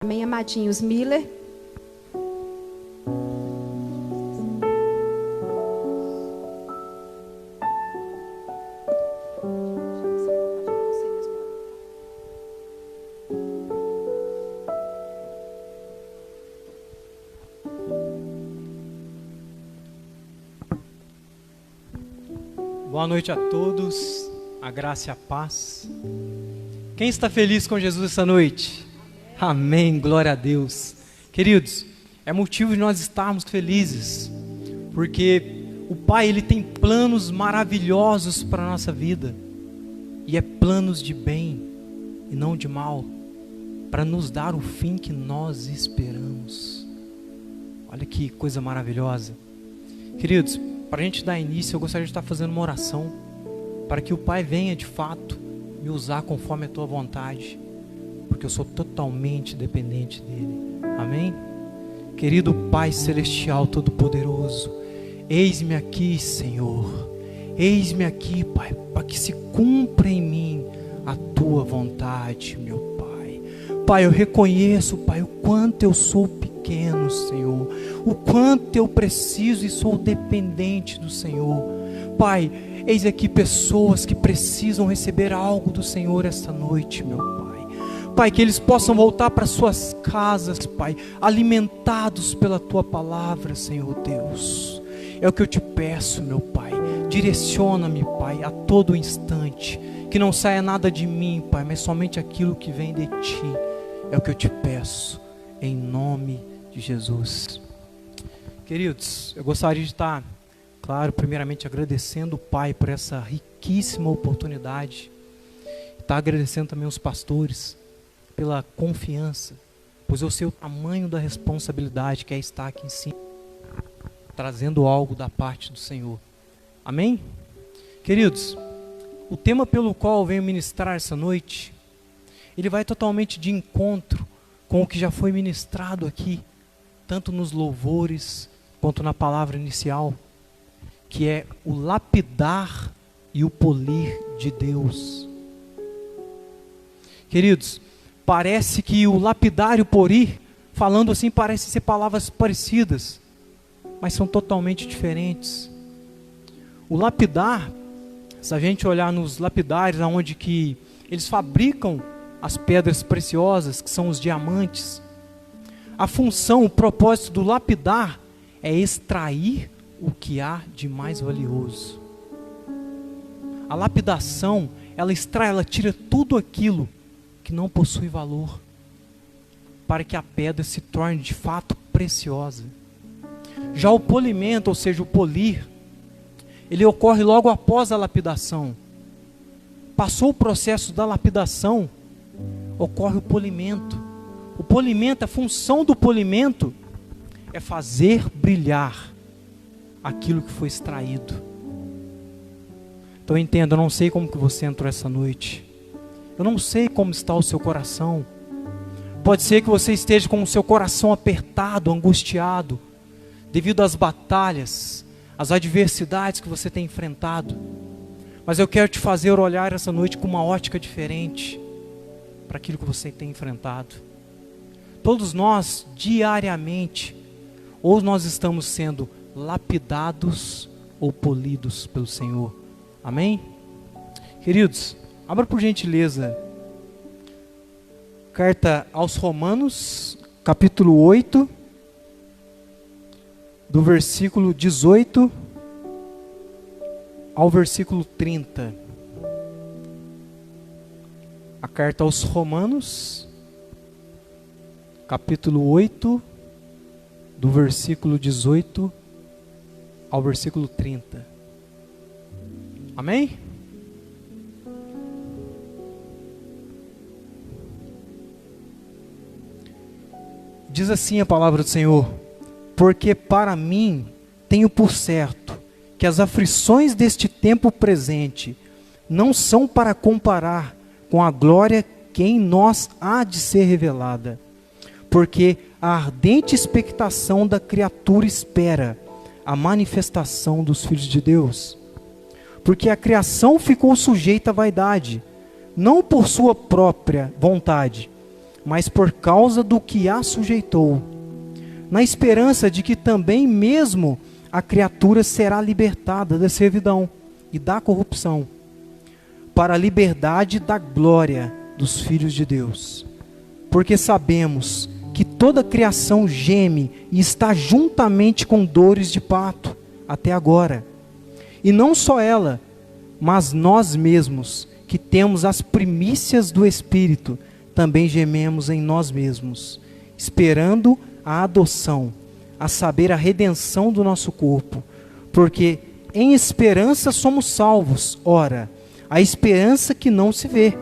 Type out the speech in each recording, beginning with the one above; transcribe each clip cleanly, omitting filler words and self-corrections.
Amém, amadinhos. Miller. Boa noite a todos, a graça e a paz. Quem está feliz com Jesus essa noite? Amém, glória a Deus. Queridos, é motivo de nós estarmos felizes, porque o Pai, Ele tem planos maravilhosos para a nossa vida, e é planos de bem e não de mal, para nos dar o fim que nós esperamos. Olha que coisa maravilhosa. Queridos, para a gente dar início, eu gostaria de estar fazendo uma oração para que o Pai venha de fato me usar conforme a tua vontade, porque eu sou totalmente dependente dele. Amém? Querido Pai Celestial Todo-Poderoso, eis-me aqui, Senhor, eis-me aqui, Pai, para que se cumpra em mim a tua vontade, meu Pai. Pai, eu reconheço, Pai, o quanto eu sou pequeno, Senhor, o quanto eu preciso e sou dependente do Senhor. Pai, eis aqui pessoas que precisam receber algo do Senhor esta noite, meu Pai. Pai, que eles possam voltar para suas casas, Pai, alimentados pela tua palavra, Senhor Deus. É o que eu te peço, meu Pai. Direciona-me, Pai, a todo instante. Que não saia nada de mim, Pai, mas somente aquilo que vem de ti. É o que eu te peço, em nome de Jesus. Queridos, eu gostaria de estar, claro, primeiramente agradecendo o Pai por essa riquíssima oportunidade. Estar agradecendo também os pastores pela confiança, pois eu sei o tamanho da responsabilidade que é estar aqui em cima, trazendo algo da parte do Senhor. Amém? Queridos, o tema pelo qual eu venho ministrar essa noite, ele vai totalmente de encontro com o que já foi ministrado aqui, tanto nos louvores quanto na palavra inicial, que é o lapidar e o polir de Deus. Queridos, parece que o lapidar e o polir, falando assim, parecem ser palavras parecidas, mas são totalmente diferentes. O lapidar, se a gente olhar nos lapidários, onde que eles fabricam as pedras preciosas, que são os diamantes, a função, o propósito do lapidar é extrair o que há de mais valioso. A lapidação, ela extrai, ela tira tudo aquilo que não possui valor, para que a pedra se torne de fato preciosa. Já o polimento, ou seja, o polir, ele ocorre logo após a lapidação. Passou o processo da lapidação, ocorre o polimento. O polimento, a função do polimento é fazer brilhar aquilo que foi extraído. Então entenda, eu não sei como que você entrou essa noite. Eu não sei como está o seu coração. Pode ser que você esteja com o seu coração apertado, angustiado, devido às batalhas, às adversidades que você tem enfrentado. Mas eu quero te fazer olhar essa noite com uma ótica diferente para aquilo que você tem enfrentado. Todos nós, diariamente, ou nós estamos sendo lapidados ou polidos pelo Senhor. Amém? Queridos, abra por gentileza, carta aos Romanos, capítulo 8, do versículo 18 ao versículo 30. A carta aos Romanos, capítulo 8, do versículo 18 ao versículo 30. Amém? Diz assim a palavra do Senhor: porque para mim tenho por certo que as aflições deste tempo presente não são para comparar com a glória que em nós há de ser revelada. Porque a ardente expectação da criatura espera a manifestação dos filhos de Deus. Porque a criação ficou sujeita à vaidade, não por sua própria vontade, mas por causa do que a sujeitou, na esperança de que também mesmo a criatura será libertada da servidão e da corrupção, para a liberdade da glória dos filhos de Deus. Porque sabemos que toda a criação geme e está juntamente com dores de parto até agora. E não só ela, mas nós mesmos, que temos as primícias do Espírito, também gememos em nós mesmos, esperando a adoção, a saber, a redenção do nosso corpo. Porque em esperança somos salvos. Ora, a esperança que não se vê.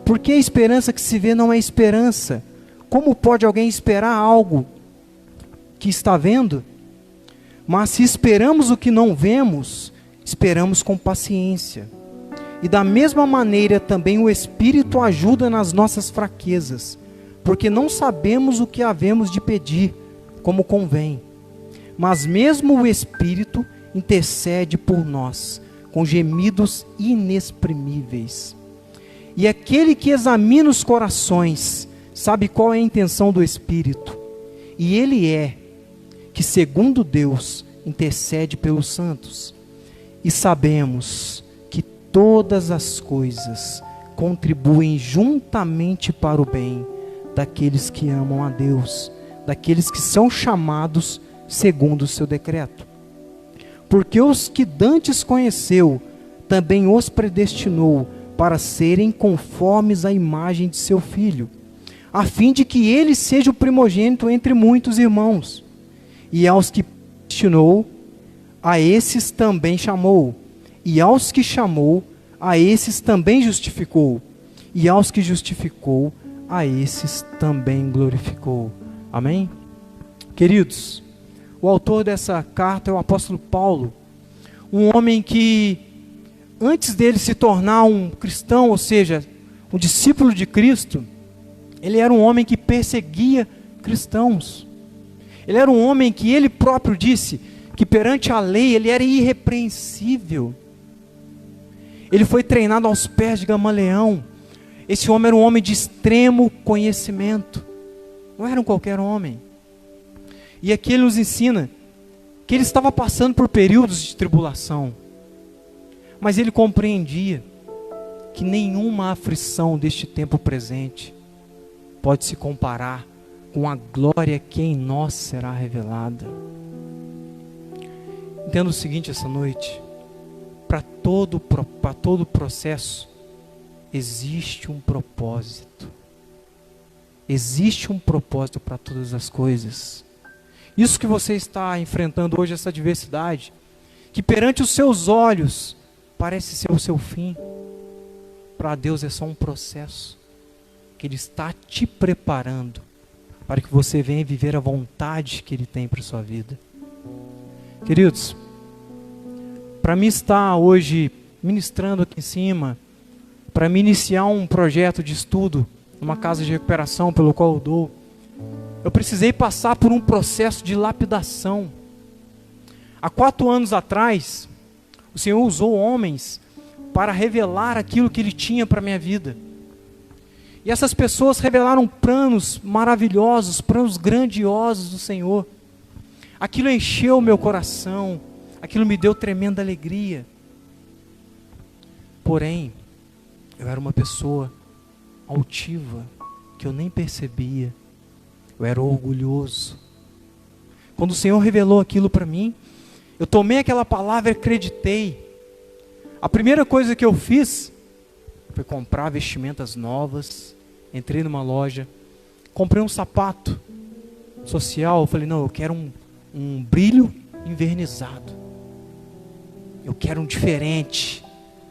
Porque a esperança que se vê não é esperança. Como pode alguém esperar algo que está vendo? Mas se esperamos o que não vemos, esperamos com paciência. E da mesma maneira também o Espírito ajuda nas nossas fraquezas, porque não sabemos o que havemos de pedir, como convém. Mas mesmo o Espírito intercede por nós, com gemidos inexprimíveis. E aquele que examina os corações, sabe qual é a intenção do Espírito. E ele é, que segundo Deus, intercede pelos santos. E sabemos que todas as coisas contribuem juntamente para o bem daqueles que amam a Deus, daqueles que são chamados segundo o seu decreto. Porque os que dantes conheceu, também os predestinou para serem conformes à imagem de seu Filho, a fim de que ele seja o primogênito entre muitos irmãos. E aos que predestinou, a esses também chamou. E aos que chamou, a esses também justificou. E aos que justificou, a esses também glorificou. Amém? Queridos, o autor dessa carta é o apóstolo Paulo, um homem que, antes dele se tornar um cristão, ou seja, um discípulo de Cristo, ele era um homem que perseguia cristãos. Ele era um homem que ele próprio disse que perante a lei ele era irrepreensível. Ele foi treinado aos pés de Gamaliel. Esse homem era um homem de extremo conhecimento. Não era um qualquer homem. E aqui ele nos ensina que ele estava passando por períodos de tribulação. Mas ele compreendia que nenhuma aflição deste tempo presente pode se comparar com a glória que em nós será revelada. Entenda o seguinte essa noite: para todo processo existe um propósito. Existe um propósito para todas as coisas. Isso que você está enfrentando hoje, essa adversidade, que perante os seus olhos parece ser o seu fim, para Deus é só um processo que Ele está te preparando para que você venha viver a vontade que Ele tem para a sua vida. Queridos, para mim estar hoje ministrando aqui em cima, para me iniciar um projeto de estudo numa casa de recuperação pelo qual eu dou, eu precisei passar por um processo de lapidação. Há 4 anos atrás, o Senhor usou homens para revelar aquilo que Ele tinha para a minha vida. E essas pessoas revelaram planos maravilhosos, planos grandiosos do Senhor. Aquilo encheu o meu coração, aquilo me deu tremenda alegria. Porém, eu era uma pessoa altiva, que eu nem percebia. Eu era orgulhoso. Quando o Senhor revelou aquilo para mim, eu tomei aquela palavra e acreditei. A primeira coisa que eu fiz foi comprar vestimentas novas. Entrei numa loja, comprei um sapato social. Eu falei, não, eu quero um brilho invernizado. Eu quero um diferente,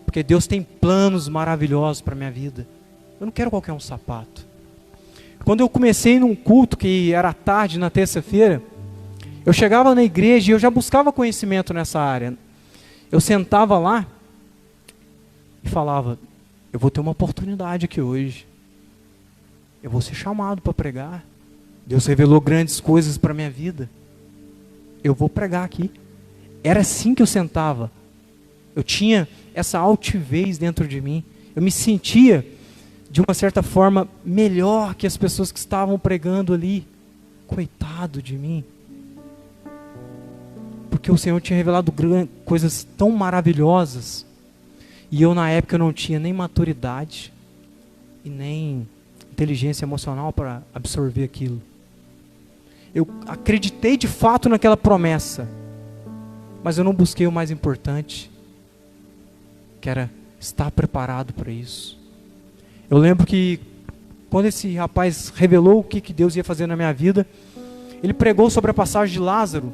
porque Deus tem planos maravilhosos para a minha vida. Eu não quero qualquer um sapato. Quando eu comecei num culto que era tarde na terça-feira, eu chegava na igreja e eu já buscava conhecimento nessa área. Eu sentava lá e falava, eu vou ter uma oportunidade aqui hoje. Eu vou ser chamado para pregar. Deus revelou grandes coisas para a minha vida. Eu vou pregar aqui. Era assim que eu sentava. Eu tinha essa altivez dentro de mim. Eu me sentia de uma certa forma, melhor que as pessoas que estavam pregando ali. Coitado de mim. Porque o Senhor tinha revelado coisas tão maravilhosas. E eu, na época, não tinha nem maturidade e nem inteligência emocional para absorver aquilo. Eu acreditei de fato naquela promessa, mas eu não busquei o mais importante, que era estar preparado para isso. Eu lembro que quando esse rapaz revelou o que Deus ia fazer na minha vida, ele pregou sobre a passagem de Lázaro,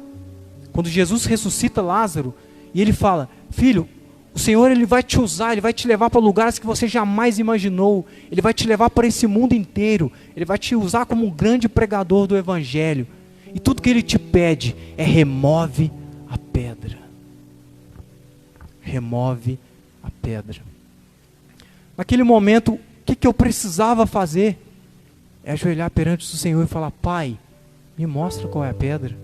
quando Jesus ressuscita Lázaro, e ele fala: filho, o Senhor, Ele vai te usar, Ele vai te levar para lugares que você jamais imaginou, Ele vai te levar para esse mundo inteiro, Ele vai te usar como um grande pregador do Evangelho, e tudo que Ele te pede é remove a pedra. Remove a pedra. Naquele momento, o que eu precisava fazer? É ajoelhar perante o Senhor e falar: Pai, me mostra qual é a pedra.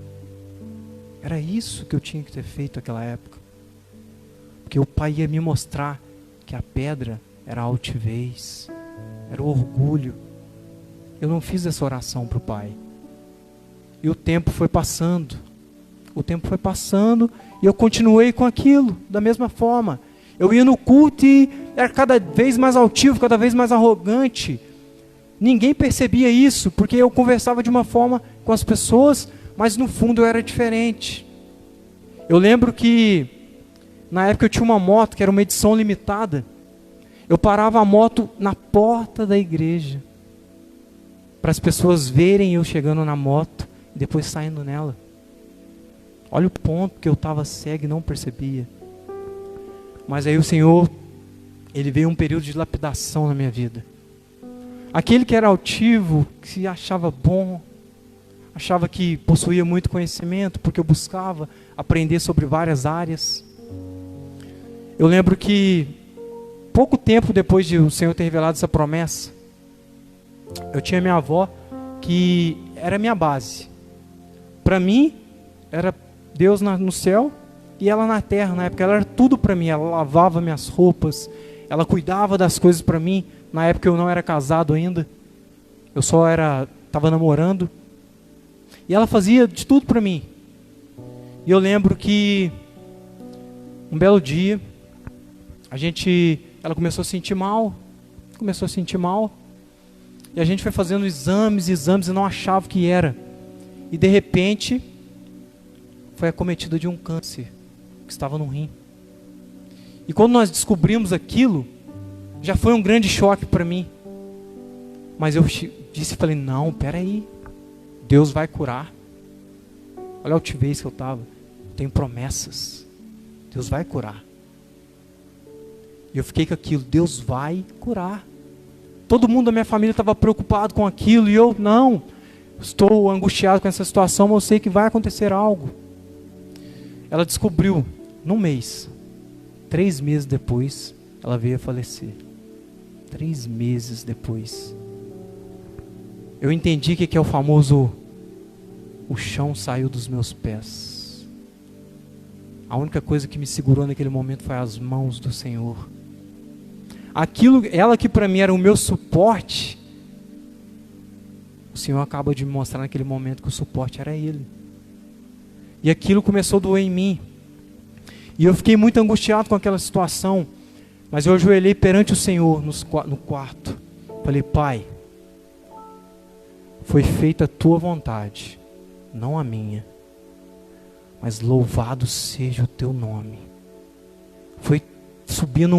Era isso que eu tinha que ter feito naquela época. Porque o Pai ia me mostrar que a pedra era a altivez, era o orgulho. Eu não fiz essa oração para o Pai. E o tempo foi passando. O tempo foi passando e eu continuei com aquilo, da mesma forma. Eu ia no culto e era cada vez mais altivo, cada vez mais arrogante. Ninguém percebia isso, porque eu conversava de uma forma com as pessoas, mas no fundo eu era diferente. Eu lembro que na época eu tinha uma moto que era uma edição limitada. Eu parava a moto na porta da igreja, para as pessoas verem eu chegando na moto e depois saindo nela. Olha o ponto que eu estava cego e não percebia. Mas aí o Senhor, Ele veio um período de lapidação na minha vida. Aquele que era altivo, que se achava bom, achava que possuía muito conhecimento, porque eu buscava aprender sobre várias áreas. Eu lembro que, pouco tempo depois de o Senhor ter revelado essa promessa, eu tinha minha avó, que era minha base. Para mim, era Deus no céu e ela na terra. Na época, ela era tudo para mim. Ela lavava minhas roupas, ela cuidava das coisas para mim. Na época, eu não era casado ainda. Eu só estava namorando. E ela fazia de tudo para mim. E eu lembro que, um belo dia, ela começou a sentir mal. E a gente foi fazendo exames e não achava o que era. E de repente, foi acometida de um câncer que estava no rim. E quando nós descobrimos aquilo, já foi um grande choque para mim. Mas eu falei, não, peraí, Deus vai curar. Olha a altivez que eu estava. Tenho promessas. Deus vai curar. E eu fiquei com aquilo, Deus vai curar. Todo mundo da minha família estava preocupado com aquilo, e eu, não, estou angustiado com essa situação, mas eu sei que vai acontecer algo. Ela descobriu, num mês, 3 meses depois, ela veio a falecer. 3 meses depois. Eu entendi o que é o famoso, o chão saiu dos meus pés. A única coisa que me segurou naquele momento foi as mãos do Senhor. Ela que para mim era o meu suporte, o Senhor acaba de me mostrar naquele momento que o suporte era Ele. E aquilo começou a doer em mim. E eu fiquei muito angustiado com aquela situação. Mas eu ajoelhei perante o Senhor no quarto. Falei, Pai, foi feita a Tua vontade, não a minha. Mas louvado seja o Teu nome. Foi subindo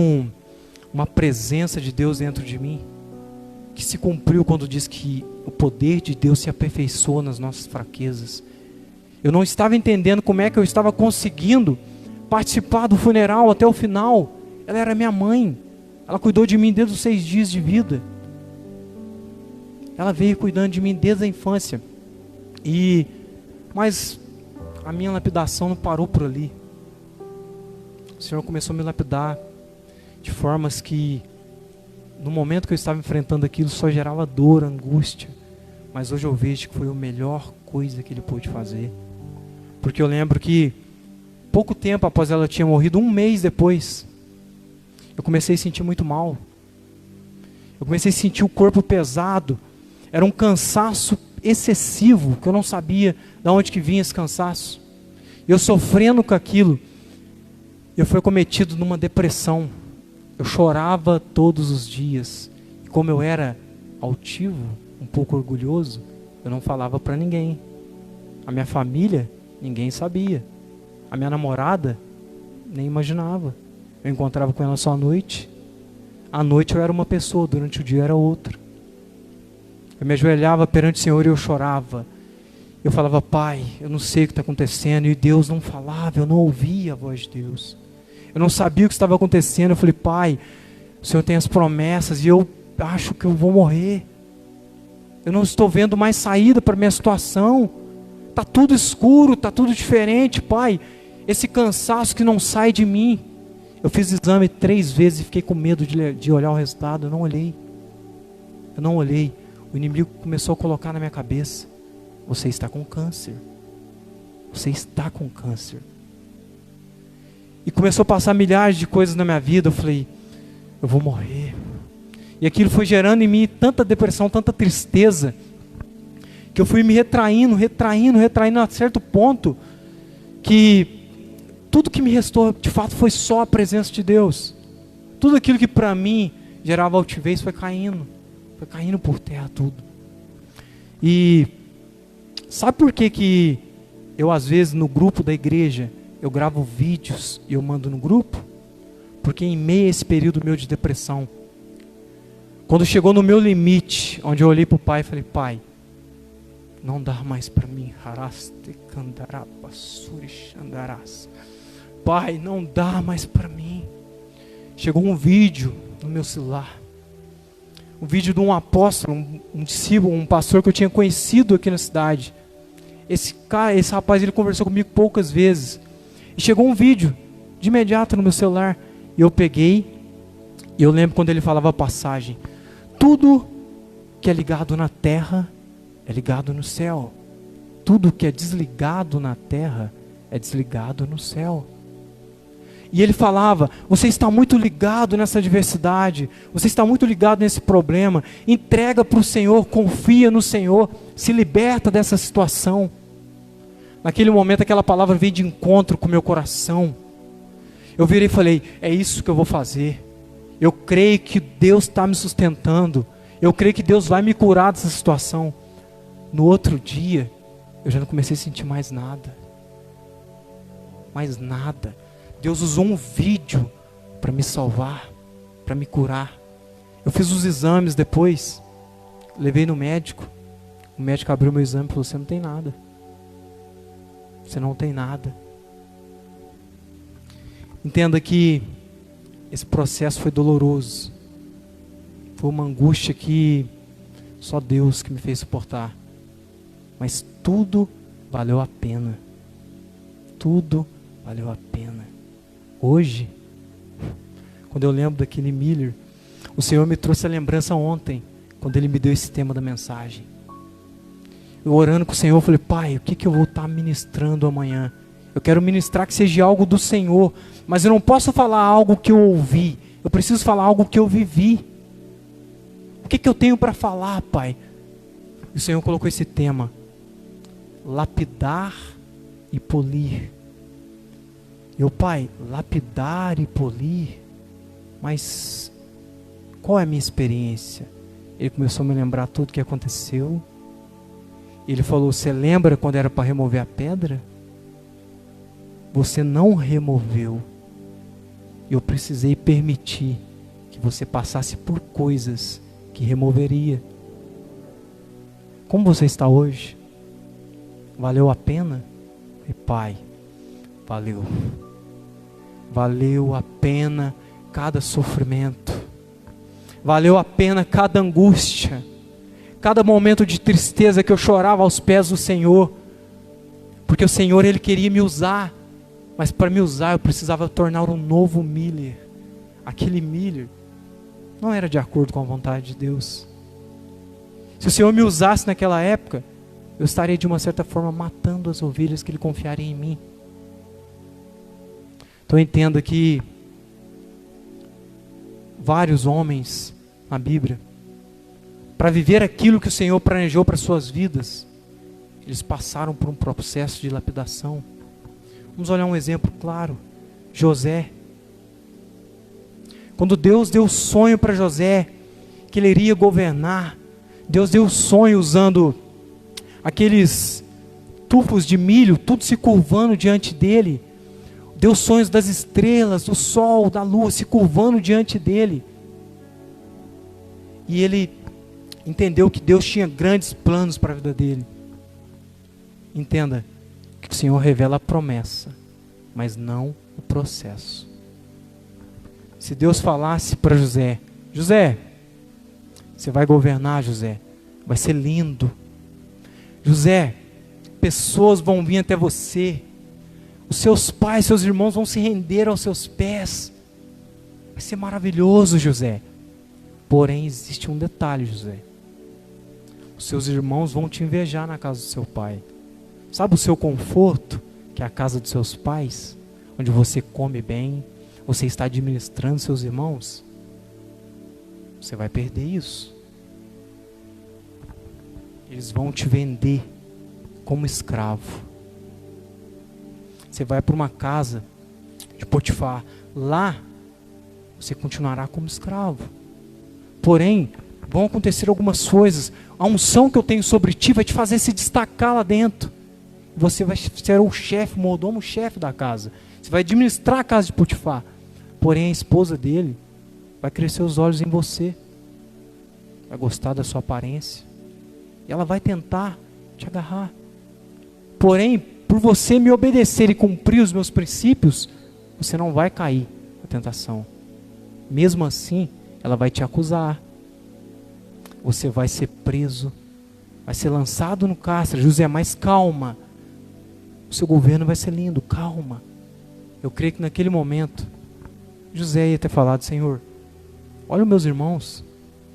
uma presença de Deus dentro de mim, que se cumpriu quando diz que o poder de Deus se aperfeiçoa nas nossas fraquezas. Eu não estava entendendo como é que eu estava conseguindo participar do funeral até o final. Ela era minha mãe, ela cuidou de mim desde os 6 dias de vida. Ela veio cuidando de mim desde a infância. Mas a minha lapidação não parou por ali. O Senhor começou a me lapidar de formas que, no momento que eu estava enfrentando aquilo, só gerava dor, angústia. Mas hoje eu vejo que foi a melhor coisa que Ele pôde fazer. Porque eu lembro que, pouco tempo após ela tinha morrido, 1 mês depois, eu comecei a sentir muito mal. Eu comecei a sentir o corpo pesado. Era um cansaço excessivo, que eu não sabia de onde que vinha esse cansaço. Eu sofrendo com aquilo, eu fui cometido numa depressão. Eu chorava todos os dias. E como eu era altivo, um pouco orgulhoso, eu não falava para ninguém. A minha família, ninguém sabia. A minha namorada, nem imaginava. Eu encontrava com ela só à noite. À noite eu era uma pessoa, durante o dia eu era outra. Eu me ajoelhava perante o Senhor e eu chorava. Eu falava, Pai, eu não sei o que está acontecendo. E Deus não falava, eu não ouvia a voz de Deus. Eu não sabia o que estava acontecendo. Eu falei, Pai, o Senhor tem as promessas e eu acho que eu vou morrer. Eu não estou vendo mais saída para a minha situação. Está tudo escuro, está tudo diferente, Pai. Esse cansaço que não sai de mim. Eu fiz exame 3 vezes e fiquei com medo de olhar o resultado. Eu não olhei. Eu não olhei. O inimigo começou a colocar na minha cabeça: você está com câncer. Você está com câncer. E começou a passar milhares de coisas na minha vida. Eu falei, eu vou morrer. E aquilo foi gerando em mim tanta depressão, tanta tristeza, que eu fui me retraindo a certo ponto, que tudo que me restou, de fato, foi só a presença de Deus. Tudo aquilo que para mim gerava altivez foi caindo por terra tudo. E sabe por que eu às vezes no grupo da igreja, eu gravo vídeos e eu mando no grupo? Porque em meio a esse período meu de depressão, quando chegou no meu limite, onde eu olhei para o Pai e falei, Pai, não dá mais para mim. Pai, não dá mais para mim. Chegou um vídeo no meu celular. Um vídeo de um apóstolo, um discípulo, um pastor que eu tinha conhecido aqui na cidade. Esse rapaz, ele conversou comigo poucas vezes. E chegou um vídeo, de imediato no meu celular. E eu peguei, e eu lembro quando ele falava a passagem. Tudo que é ligado na terra, é ligado no céu. Tudo que é desligado na terra, é desligado no céu. E ele falava, você está muito ligado nessa adversidade, você está muito ligado nesse problema, entrega para o Senhor, confia no Senhor, se liberta dessa situação. Naquele momento aquela palavra veio de encontro com o meu coração. Eu virei e falei, é isso que eu vou fazer. Eu creio que Deus está me sustentando, eu creio que Deus vai me curar dessa situação. No outro dia, eu já não comecei a sentir mais nada. Mais nada. Deus usou um vídeo para me salvar, para me curar. Eu fiz os exames depois, levei no médico. O médico abriu meu exame e falou, você não tem nada. Você não tem nada. Entenda que esse processo foi doloroso. Foi uma angústia que só Deus que me fez suportar. Mas tudo valeu a pena. Tudo valeu a pena. Hoje, quando eu lembro daquele Miller, o Senhor me trouxe a lembrança ontem, quando Ele me deu esse tema da mensagem. Eu orando com o Senhor, eu falei, Pai, o que eu vou estar ministrando amanhã? Eu quero ministrar que seja algo do Senhor, mas eu não posso falar algo que eu ouvi, eu preciso falar algo que eu vivi. O que eu tenho para falar, Pai? E o Senhor colocou esse tema, lapidar e polir. Meu Pai, lapidar e polir, mas qual é a minha experiência? Ele começou a me lembrar tudo que aconteceu. Ele falou, você lembra quando era para remover a pedra? Você não removeu. Eu precisei permitir que você passasse por coisas que removeria. Como você está hoje? Valeu a pena? E Pai, valeu. Valeu a pena cada sofrimento. Valeu a pena cada angústia. Cada momento de tristeza que eu chorava aos pés do Senhor. Porque o Senhor, Ele queria me usar. Mas para me usar eu precisava tornar um novo Miller. Aquele Miller não era de acordo com a vontade de Deus. Se o Senhor me usasse naquela época, eu estaria de uma certa forma matando as ovelhas que Ele confiaria em mim. Então entenda que vários homens na Bíblia para viver aquilo que o Senhor planejou para suas vidas, eles passaram por um processo de lapidação. Vamos olhar um exemplo claro. José. Quando Deus deu o sonho para José, que ele iria governar, Deus deu o sonho usando aqueles tufos de milho, tudo se curvando diante dele. Deu sonhos das estrelas, do sol, da lua se curvando diante dele. E ele entendeu que Deus tinha grandes planos para a vida dele. Entenda que o Senhor revela a promessa, mas não o processo. Se Deus falasse para José: José, você vai governar, José, vai ser lindo. José, pessoas vão vir até você, os seus pais, seus irmãos vão se render aos seus pés, vai ser maravilhoso, José. Porém, existe um detalhe, José: os seus irmãos vão te invejar na casa do seu pai. Sabe o seu conforto, que é a casa dos seus pais, onde você come bem, você está administrando seus irmãos? Você vai perder isso. Eles vão te vender como escravo. Você vai para uma casa de Potifar, lá você continuará como escravo. Porém, vão acontecer algumas coisas. A unção que eu tenho sobre ti vai te fazer se destacar lá dentro. Você vai ser o chefe, o mordomo, o chefe da casa. Você vai administrar a casa de Potifar. Porém, a esposa dele vai crescer os olhos em você. Vai gostar da sua aparência. E ela vai tentar te agarrar. Porém, por você me obedecer e cumprir os meus princípios, você não vai cair na tentação. Mesmo assim, ela vai te acusar. Você vai ser preso. Vai ser lançado no cárcere. José, mas calma. O seu governo vai ser lindo, calma. Eu creio que naquele momento, José ia ter falado: Senhor, olha os meus irmãos,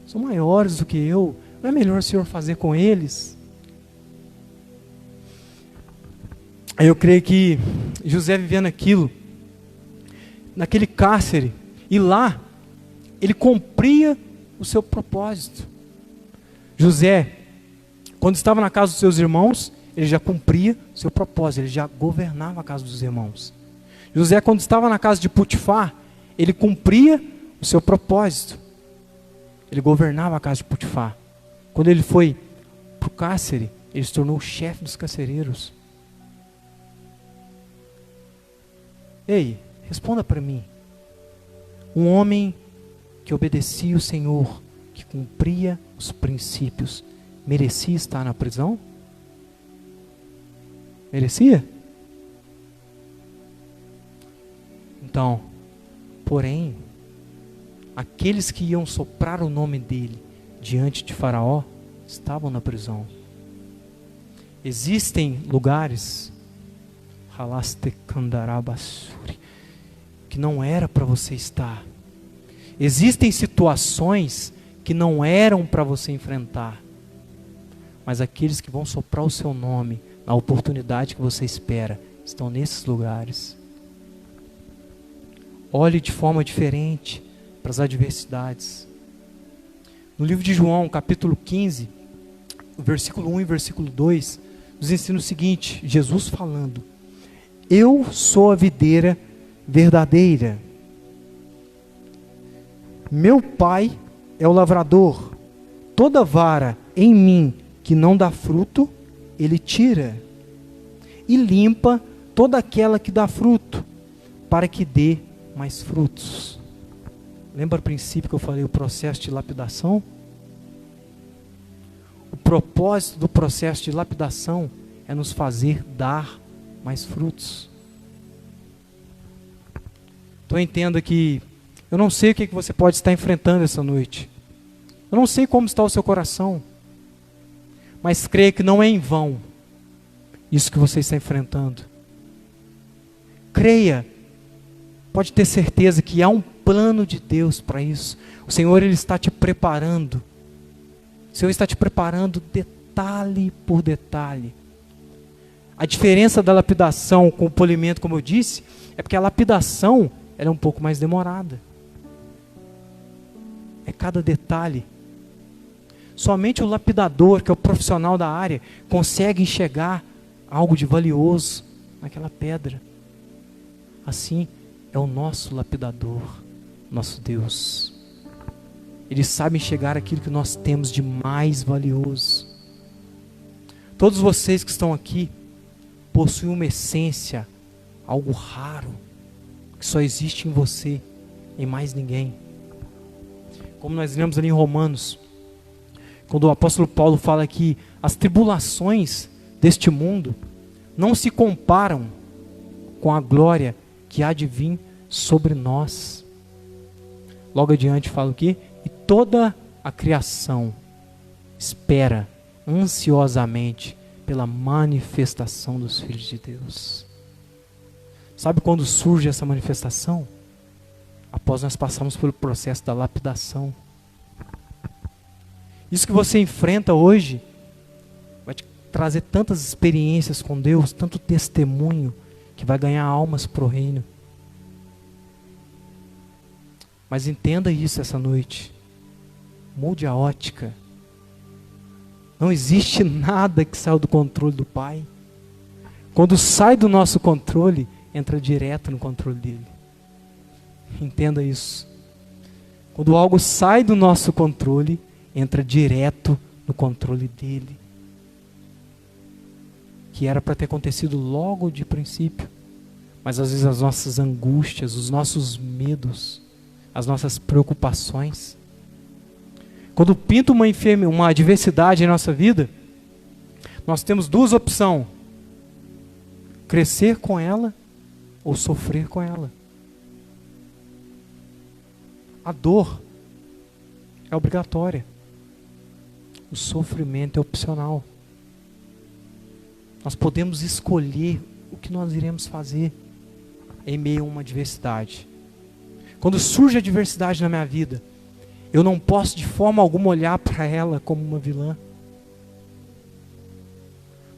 são maiores do que eu, não é melhor o Senhor fazer com eles? Aí eu creio que José vivendo aquilo, naquele cárcere, e lá, ele cumpria o seu propósito. José, quando estava na casa dos seus irmãos, ele já cumpria o seu propósito, ele já governava a casa dos irmãos. José, quando estava na casa de Potifar, ele cumpria o seu propósito. Ele governava a casa de Potifar. Quando ele foi para o cárcere, ele se tornou o chefe dos carcereiros. Ei, responda para mim. Um homem que obedecia o Senhor, que cumpria os princípios, merecia estar na prisão? Merecia? Então, porém, aqueles que iam soprar o nome dele diante de Faraó estavam na prisão. Existem lugares que não era para você estar. Existem situações que não eram para você enfrentar. Mas aqueles que vão soprar o seu nome na oportunidade que você espera estão nesses lugares. Olhe de forma diferente para as adversidades. No livro de João, capítulo 15, versículo 1 e versículo 2, nos ensina o seguinte, Jesus falando: Eu sou a videira verdadeira. Meu Pai é o lavrador. Toda vara em mim que não dá fruto, Ele tira. E limpa toda aquela que dá fruto, para que dê mais frutos. Lembra o princípio que eu falei, o processo de lapidação? O propósito do processo de lapidação é nos fazer dar mais frutos. Então entenda que eu não sei o que você pode estar enfrentando essa noite. Eu não sei como está o seu coração. Mas creia que não é em vão isso que você está enfrentando. Creia, pode ter certeza que há um plano de Deus para isso. O Senhor, Ele está te preparando. O Senhor está te preparando detalhe por detalhe. A diferença da lapidação com o polimento, como eu disse, é porque a lapidação ela é um pouco mais demorada. É cada detalhe. Somente o lapidador, que é o profissional da área, consegue enxergar algo de valioso naquela pedra. Assim é o nosso lapidador, nosso Deus. Ele sabe enxergar aquilo que nós temos de mais valioso. Todos vocês que estão aqui possuem uma essência, algo raro, que só existe em você, em mais ninguém. Como nós lemos ali em Romanos, quando o apóstolo Paulo fala que as tribulações deste mundo não se comparam com a glória que há de vir sobre nós. Logo adiante fala o quê? E toda a criação espera ansiosamente pela manifestação dos filhos de Deus. Sabe quando surge essa manifestação? Após nós passarmos pelo processo da lapidação. Isso que você enfrenta hoje vai te trazer tantas experiências com Deus, tanto testemunho, que vai ganhar almas para o reino. Mas entenda isso essa noite. Mude a ótica. Não existe nada que saiu do controle do Pai. Quando sai do nosso controle, entra direto no controle dele. Entenda isso. Quando algo sai do nosso controle, entra direto no controle dele. Que era para ter acontecido logo de princípio. Mas às vezes as nossas angústias, os nossos medos, as nossas preocupações. Quando pinta uma adversidade em nossa vida, nós temos duas opções: crescer com ela ou sofrer com ela. A dor é obrigatória. O sofrimento é opcional. Nós podemos escolher o que nós iremos fazer em meio a uma adversidade. Quando surge a adversidade na minha vida, eu não posso de forma alguma olhar para ela como uma vilã.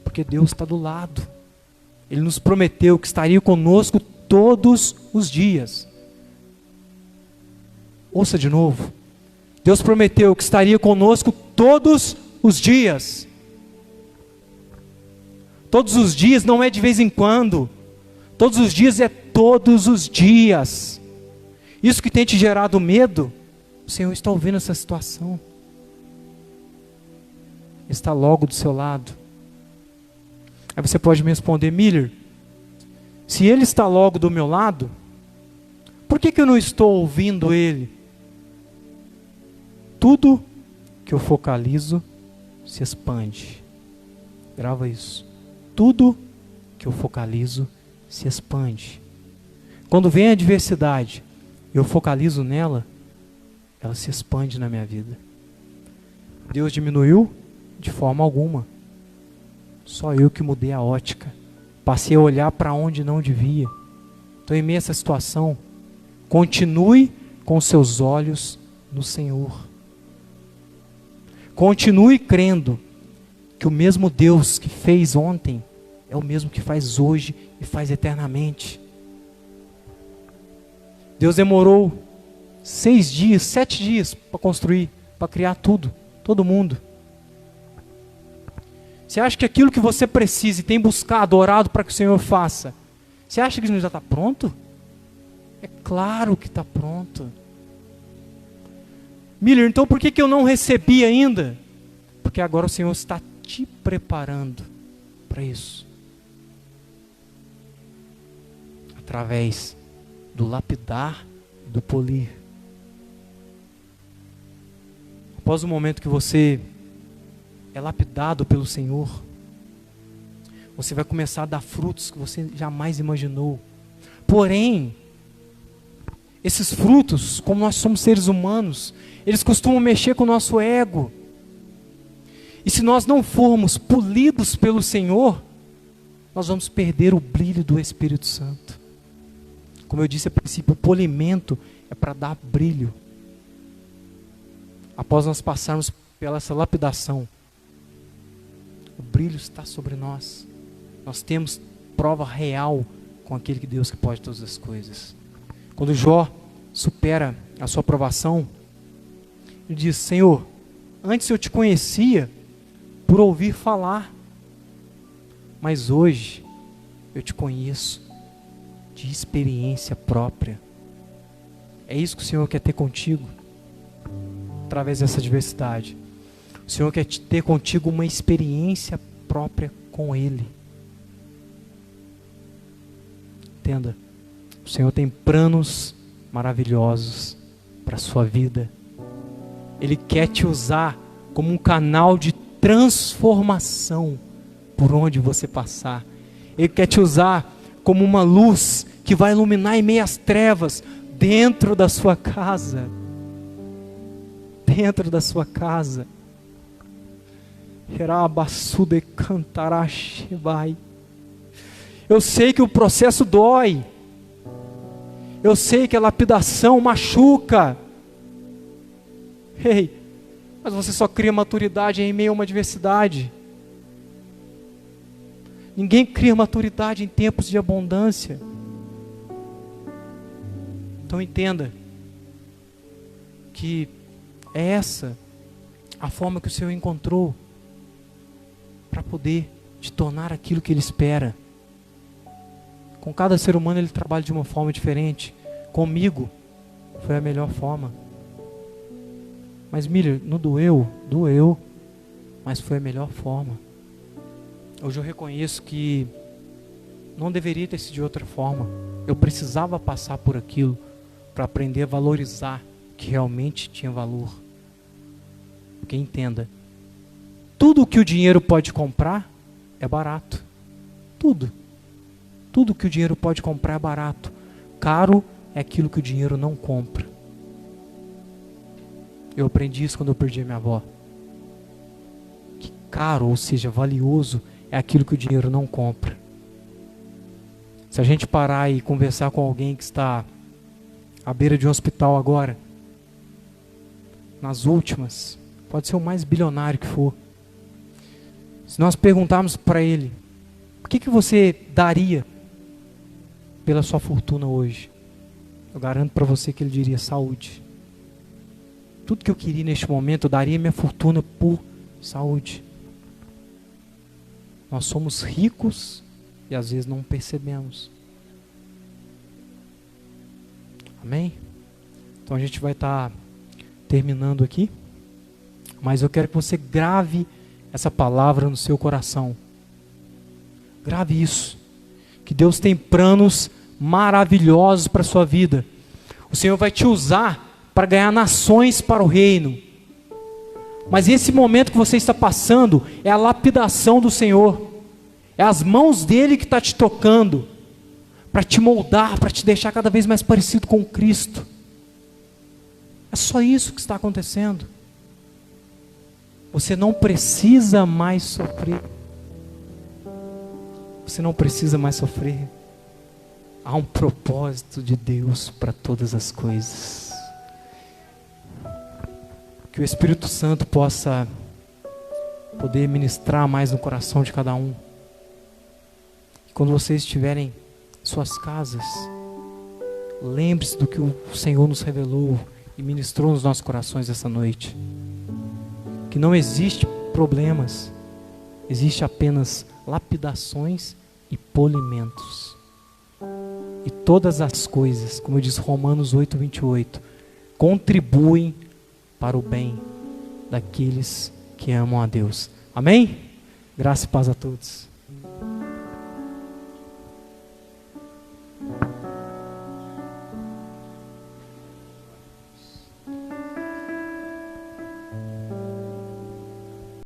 Porque Deus está do lado. Ele nos prometeu que estaria conosco todos os dias. Ouça de novo. Deus prometeu que estaria conosco todos os dias. Todos os dias não é de vez em quando. Todos os dias é todos os dias. Isso que tem te gerado medo, o Senhor está ouvindo essa situação. Está logo do seu lado. Aí você pode me responder: Miller, se Ele está logo do meu lado, por que eu não estou ouvindo Ele? Tudo que eu focalizo se expande. Grava isso. Tudo que eu focalizo se expande. Quando vem a adversidade, eu focalizo nela, ela se expande na minha vida. Deus diminuiu? De forma alguma. Só eu que mudei a ótica. Passei a olhar para onde não devia. Então, em meio a essa situação, continue com seus olhos no Senhor. Continue crendo que o mesmo Deus que fez ontem é o mesmo que faz hoje e faz eternamente. Deus demorou 6 dias, 7 dias para construir, para criar tudo, todo mundo. Você acha que aquilo que você precisa e tem buscado, orado para que o Senhor faça, você acha que já está pronto? É claro que está pronto. Miller, então por que eu não recebi ainda? Porque agora o Senhor está te preparando para isso. Através do lapidar e do polir. Após o momento que você é lapidado pelo Senhor, você vai começar a dar frutos que você jamais imaginou. Porém, esses frutos, como nós somos seres humanos, eles costumam mexer com o nosso ego. E se nós não formos polidos pelo Senhor, nós vamos perder o brilho do Espírito Santo. Como eu disse a princípio, o polimento é para dar brilho. Após nós passarmos pela essa lapidação, o brilho está sobre nós. Nós temos prova real com aquele que Deus que pode todas as coisas. Quando Jó supera a sua provação, ele diz: Senhor, antes eu te conhecia por ouvir falar, mas hoje eu te conheço de experiência própria. É isso que o Senhor quer ter contigo, através dessa diversidade. O Senhor quer ter contigo uma experiência própria com Ele. Entenda, o Senhor tem planos maravilhosos para a sua vida. Ele quer te usar como um canal de transformação por onde você passar. Ele quer te usar como uma luz que vai iluminar em meio às trevas, dentro da sua casa. Dentro da sua casa. Eu sei que o processo dói. Eu sei que a lapidação machuca. Ei, mas você só cria maturidade em meio a uma adversidade. Ninguém cria maturidade em tempos de abundância. Então entenda que é essa a forma que o Senhor encontrou para poder te tornar aquilo que Ele espera. Com cada ser humano Ele trabalha de uma forma diferente. Comigo foi a melhor forma. Mas Miller, não doeu? Doeu, mas foi a melhor forma. Hoje eu reconheço que não deveria ter sido de outra forma. Eu precisava passar por aquilo para aprender a valorizar o que realmente tinha valor. Porque entenda, tudo que o dinheiro pode comprar é barato. Tudo que o dinheiro pode comprar é barato. Caro é aquilo que o dinheiro não compra. Eu aprendi isso quando eu perdi a minha avó. Que caro, ou seja, valioso, é aquilo que o dinheiro não compra. Se a gente parar e conversar com alguém que está à beira de um hospital agora, nas últimas, pode ser o mais bilionário que for, se nós perguntarmos para ele, o que você daria pela sua fortuna hoje? Eu garanto para você que ele diria saúde. Tudo que eu queria neste momento, eu daria minha fortuna por saúde. Nós somos ricos e às vezes não percebemos. Amém? Então a gente vai estar terminando aqui. Mas eu quero que você grave essa palavra no seu coração. Grave isso. Que Deus tem planos maravilhosos para a sua vida. O Senhor vai te usar para ganhar nações para o reino. Mas esse momento que você está passando é a lapidação do Senhor. É as mãos dele que está te tocando para te moldar, para te deixar cada vez mais parecido com Cristo. É só isso que está acontecendo. Você não precisa mais sofrer. Você não precisa mais sofrer. Há um propósito de Deus para todas as coisas. Que o Espírito Santo possa poder ministrar mais no coração de cada um. Quando vocês estiverem em suas casas, lembre-se do que o Senhor nos revelou e ministrou nos nossos corações essa noite. Que não existe problemas, existe apenas lapidações e polimentos. E todas as coisas, como diz Romanos 8:28, contribuem para o bem daqueles que amam a Deus. Amém? Graça e paz a todos.